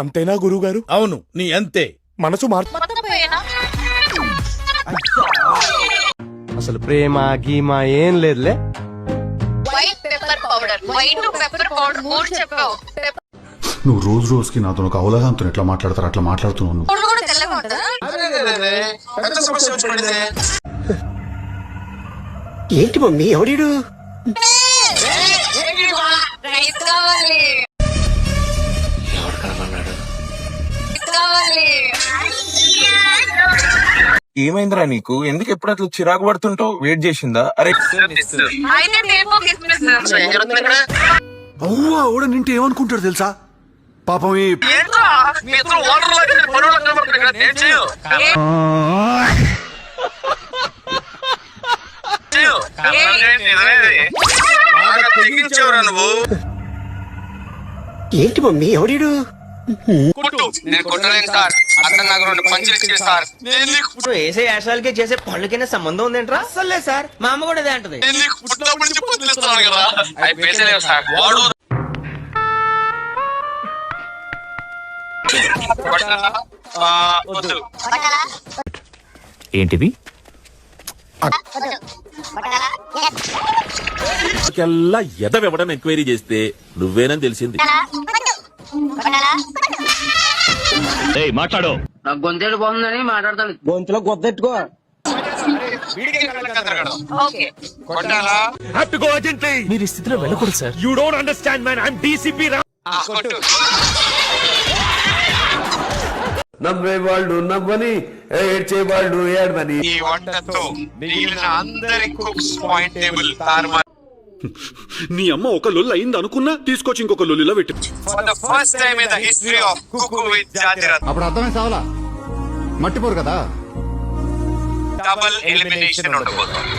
అంతేనా గురుగారు? అవును, నీ అంతే. మనసు మార్పు. అసలు ప్రేమ గీమా ఏం లేదులే. నువ్వు రోజు రోజుకి నాతో ఒక అవగాహనతో ఎట్లా మాట్లాడతారు అట్లా మాట్లాడుతున్నావు. ఏంటి మమ్మీ ఎవడీడు? ఏమైందిరా నీకు? ఎందుకు ఎప్పుడు అట్లా చిరాకు పడుతుంటావు? వెయిట్ చేసిందా? అరే అవ్వా ఓడ నింటే ఏమనుకుంటాడు తెలుసా? పాపం ఏంటి మమ్మీ ఎవడీడు? వేసే యాశాలకి చేసే పళ్ళకైనా సంబంధం ఉందేంట్రా? అసలే సార్, మా అమ్మ కూడా అదే అంటది. ఏంటిది? ఎదవెవడం ఎంక్వైరీ చేస్తే నువ్వేనని తెలిసింది. మాట్లాడు. నాకు గొంతేడు బాగుందని మాట్లాడతాను. గొంతులో గొద్దెట్టుకో. మీరు ఈ స్థితిలో వెళ్ళకూడదు sir. You don't understand man. I'm DCP రా. నవ్వేవాళ్ళు నవ్వని, ఏడ్చేవాళ్ళు ఏడవని. ఈ వంటతో మిగిలిన అందరి కుక్స్ పాయింటబుల్ తారుమారు. నీ అమ్మ ఒక లొల్లు అయింది అనుకున్నా తీసుకొచ్చి ఇంకొక లొల్లిలో పెట్టి. For the first time in the history of Cooku with జాతిరత్. అప్పుడు అర్థమే సావలా, మట్టిపోరు కదా. డబుల్ ఎలిమినేషన్ ఉండబోతోంది.